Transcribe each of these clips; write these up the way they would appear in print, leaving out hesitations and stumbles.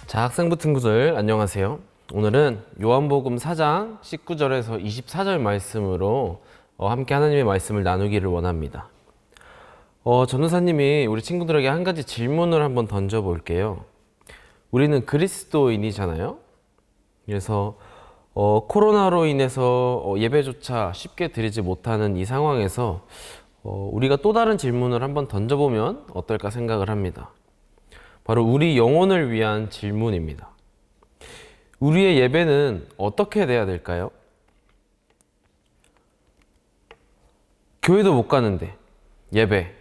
자, 학생부 친구들 안녕하세요. 오늘은 요한복음 4장 19절에서 24절 말씀으로 함께 하나님의 말씀을 나누기를 원합니다. 전도사님이 우리 친구들에게 한 가지 질문을 한번 던져볼게요. 우리는 그리스도인이잖아요. 그래서 코로나로 인해서 예배조차 쉽게 드리지 못하는 이 상황에서 우리가 또 다른 질문을 한번 던져보면 어떨까 생각을 합니다. 바로 우리 영혼을 위한 질문입니다. 우리의 예배는 어떻게 돼야 될까요? 교회도 못 가는데 예배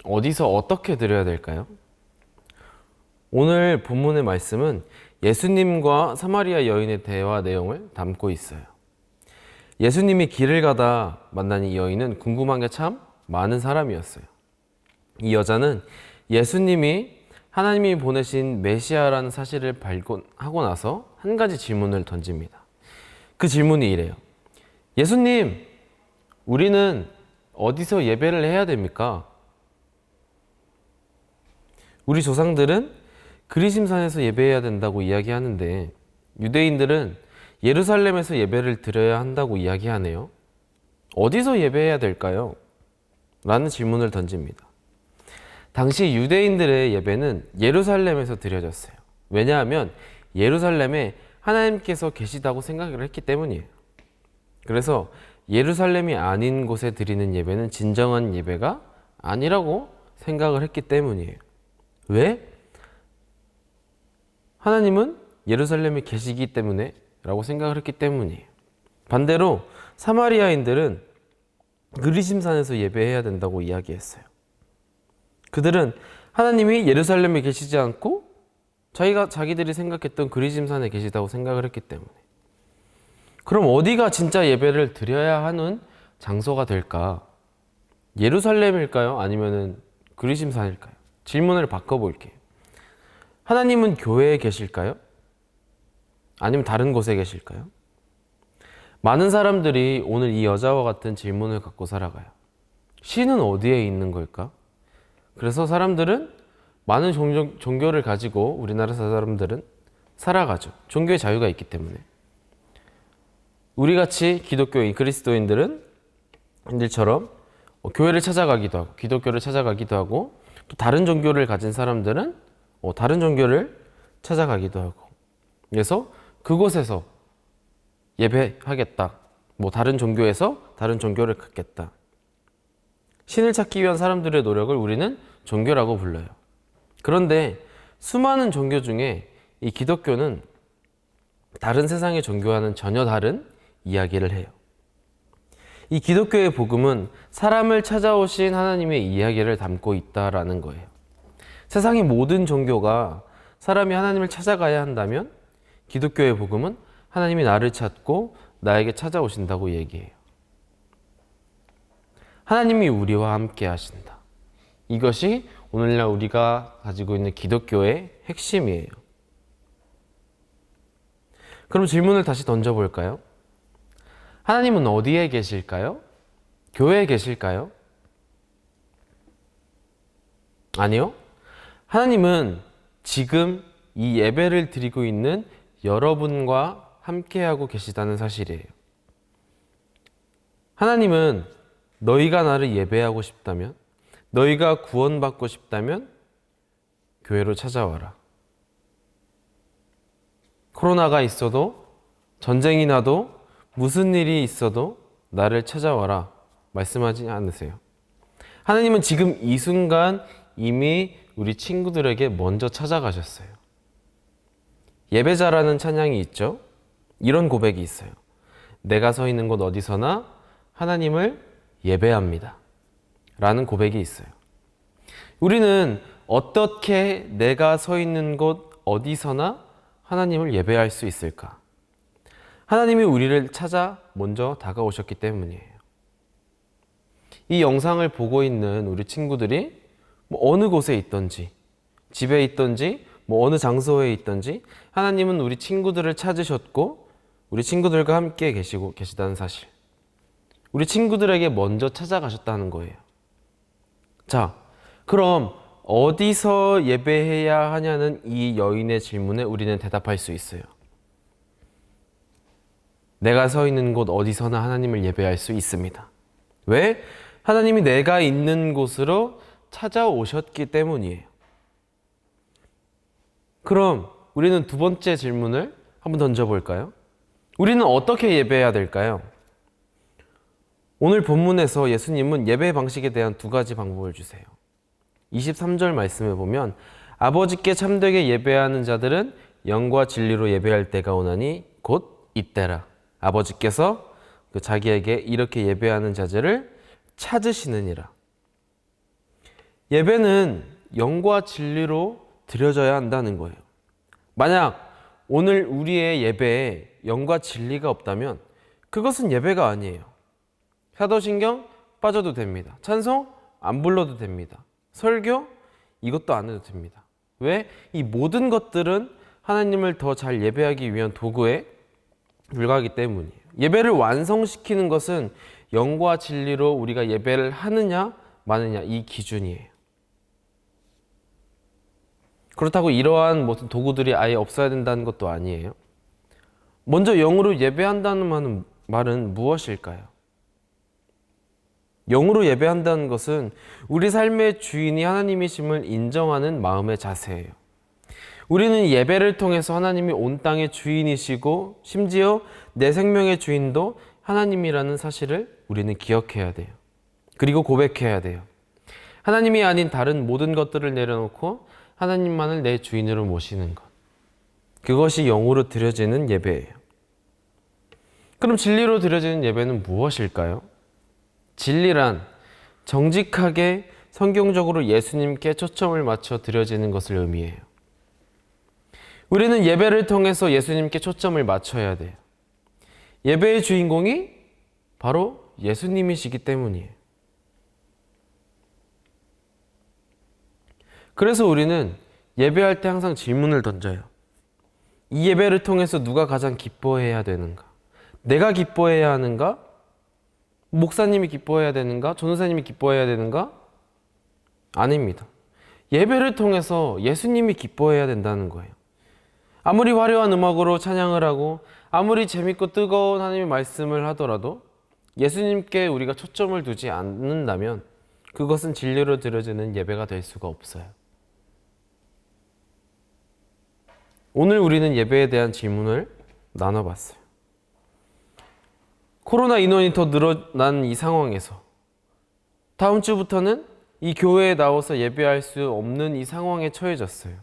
어디서 어떻게 드려야 될까요? 오늘 본문의 말씀은 예수님과 사마리아 여인의 대화 내용을 담고 있어요. 예수님이 길을 가다 만난 이 여인은 궁금한 게 참 많은 사람이었어요. 이 여자는 예수님이 하나님이 보내신 메시아라는 사실을 발견하고 나서 한 가지 질문을 던집니다. 그 질문이 이래요. 예수님, 우리는 어디서 예배를 해야 됩니까? 우리 조상들은 그리심산에서 예배해야 된다고 이야기하는데 유대인들은 예루살렘에서 예배를 드려야 한다고 이야기하네요. 어디서 예배해야 될까요? 라는 질문을 던집니다. 당시 유대인들의 예배는 예루살렘에서 드려졌어요. 왜냐하면 예루살렘에 하나님께서 계시다고 생각을 했기 때문이에요. 그래서 예루살렘이 아닌 곳에 드리는 예배는 진정한 예배가 아니라고 생각을 했기 때문이에요. 왜? 하나님은 예루살렘에 계시기 때문에 라고 생각을 했기 때문이에요. 반대로 사마리아인들은 그리심산에서 예배해야 된다고 이야기했어요. 그들은 하나님이 예루살렘에 계시지 않고 자기들이 생각했던 그리심산에 계시다고 생각을 했기 때문에. 그럼 어디가 진짜 예배를 드려야 하는 장소가 될까? 예루살렘일까요? 아니면 그리심산일까요? 질문을 바꿔볼게요. 하나님은 교회에 계실까요? 아니면 다른 곳에 계실까요? 많은 사람들이 오늘 이 여자와 같은 질문을 갖고 살아가요. 신은 어디에 있는 걸까? 그래서 사람들은 많은 종교를 가지고 우리나라 사람들은 살아가죠. 종교의 자유가 있기 때문에. 우리같이 기독교인, 그리스도인들은 인들처럼 교회를 찾아가기도 하고 기독교를 찾아가기도 하고 또 다른 종교를 가진 사람들은 다른 종교를 찾아가기도 하고 그래서 그곳에서 예배하겠다. 다른 종교에서 다른 종교를 갖겠다. 신을 찾기 위한 사람들의 노력을 우리는 종교라고 불러요. 그런데 수많은 종교 중에 이 기독교는 다른 세상의 종교와는 전혀 다른 이야기를 해요. 이 기독교의 복음은 사람을 찾아오신 하나님의 이야기를 담고 있다라는 거예요. 세상의 모든 종교가 사람이 하나님을 찾아가야 한다면 기독교의 복음은 하나님이 나를 찾고 나에게 찾아오신다고 얘기해요. 하나님이 우리와 함께 하신다. 이것이 오늘날 우리가 가지고 있는 기독교의 핵심이에요. 그럼 질문을 다시 던져볼까요? 하나님은 어디에 계실까요? 교회에 계실까요? 아니요. 하나님은 지금 이 예배를 드리고 있는 여러분과 함께하고 계시다는 사실이에요. 하나님은 너희가 나를 예배하고 싶다면, 너희가 구원받고 싶다면 교회로 찾아와라. 코로나가 있어도 전쟁이 나도 무슨 일이 있어도 나를 찾아와라 말씀하지 않으세요. 하나님은 지금 이 순간 이미 우리 친구들에게 먼저 찾아가셨어요. 예배자라는 찬양이 있죠. 이런 고백이 있어요. 내가 서 있는 곳 어디서나 하나님을 예배합니다. 라는 고백이 있어요. 우리는 어떻게 내가 서 있는 곳 어디서나 하나님을 예배할 수 있을까? 하나님이 우리를 찾아 먼저 다가오셨기 때문이에요. 이 영상을 보고 있는 우리 친구들이 어느 곳에 있든지, 집에 있든지, 어느 장소에 있든지 하나님은 우리 친구들을 찾으셨고 우리 친구들과 함께 계시다는 사실. 우리 친구들에게 먼저 찾아가셨다는 거예요. 자, 그럼 어디서 예배해야 하냐는 이 여인의 질문에 우리는 대답할 수 있어요. 내가 서 있는 곳 어디서나 하나님을 예배할 수 있습니다. 왜? 하나님이 내가 있는 곳으로 찾아오셨기 때문이에요. 그럼 우리는 두 번째 질문을 한번 던져볼까요? 우리는 어떻게 예배해야 될까요? 오늘 본문에서 예수님은 예배 방식에 대한 두 가지 방법을 주세요. 23절 말씀에 보면 아버지께 참되게 예배하는 자들은 영과 진리로 예배할 때가 오나니 곧 이때라. 아버지께서 자기에게 이렇게 예배하는 자들을 찾으시느니라. 예배는 영과 진리로 드려져야 한다는 거예요. 만약 오늘 우리의 예배에 영과 진리가 없다면 그것은 예배가 아니에요. 사도신경 빠져도 됩니다. 찬송 안 불러도 됩니다. 설교 이것도 안 해도 됩니다. 왜? 이 모든 것들은 하나님을 더 잘 예배하기 위한 도구에 불과하기 때문이에요. 예배를 완성시키는 것은 영과 진리로 우리가 예배를 하느냐 마느냐 이 기준이에요. 그렇다고 이러한 모든 도구들이 아예 없어야 된다는 것도 아니에요. 먼저 영으로 예배한다는 말은 무엇일까요? 영으로 예배한다는 것은 우리 삶의 주인이 하나님이심을 인정하는 마음의 자세예요. 우리는 예배를 통해서 하나님이 온 땅의 주인이시고 심지어 내 생명의 주인도 하나님이라는 사실을 우리는 기억해야 돼요. 그리고 고백해야 돼요. 하나님이 아닌 다른 모든 것들을 내려놓고 하나님만을 내 주인으로 모시는 것. 그것이 영으로 드려지는 예배예요. 그럼 진리로 드려지는 예배는 무엇일까요? 진리란 정직하게 성경적으로 예수님께 초점을 맞춰 드려지는 것을 의미해요. 우리는 예배를 통해서 예수님께 초점을 맞춰야 돼요. 예배의 주인공이 바로 예수님이시기 때문이에요. 그래서 우리는 예배할 때 항상 질문을 던져요. 이 예배를 통해서 누가 가장 기뻐해야 되는가? 내가 기뻐해야 하는가? 목사님이 기뻐해야 되는가? 전도사님이 기뻐해야 되는가? 아닙니다. 예배를 통해서 예수님이 기뻐해야 된다는 거예요. 아무리 화려한 음악으로 찬양을 하고 아무리 재밌고 뜨거운 하나님의 말씀을 하더라도 예수님께 우리가 초점을 두지 않는다면 그것은 진리로 드려지는 예배가 될 수가 없어요. 오늘 우리는 예배에 대한 질문을 나눠봤어요. 코로나 인원이 더 늘어난 이 상황에서 다음 주부터는 이 교회에 나와서 예배할 수 없는 이 상황에 처해졌어요.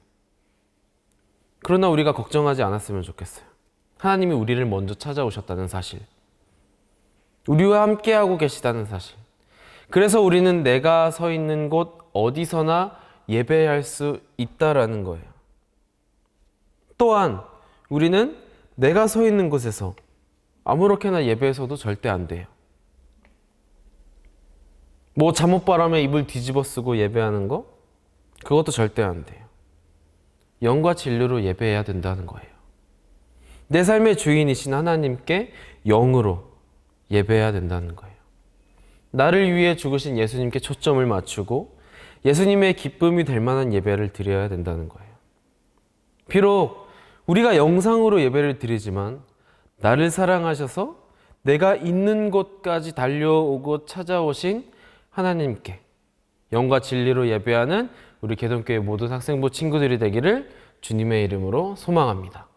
그러나 우리가 걱정하지 않았으면 좋겠어요. 하나님이 우리를 먼저 찾아오셨다는 사실, 우리와 함께하고 계시다는 사실. 그래서 우리는 내가 서 있는 곳 어디서나 예배할 수 있다라는 거예요. 또한 우리는 내가 서 있는 곳에서 아무렇게나 예배해서도 절대 안 돼요. 뭐 잠옷바람에 이불 뒤집어 쓰고 예배하는 거? 그것도 절대 안 돼요. 영과 진리로 예배해야 된다는 거예요. 내 삶의 주인이신 하나님께 영으로 예배해야 된다는 거예요. 나를 위해 죽으신 예수님께 초점을 맞추고 예수님의 기쁨이 될 만한 예배를 드려야 된다는 거예요. 비록 우리가 영상으로 예배를 드리지만 나를 사랑하셔서 내가 있는 곳까지 달려오고 찾아오신 하나님께 영과 진리로 예배하는 우리 개동교회 모든 학생부 친구들이 되기를 주님의 이름으로 소망합니다.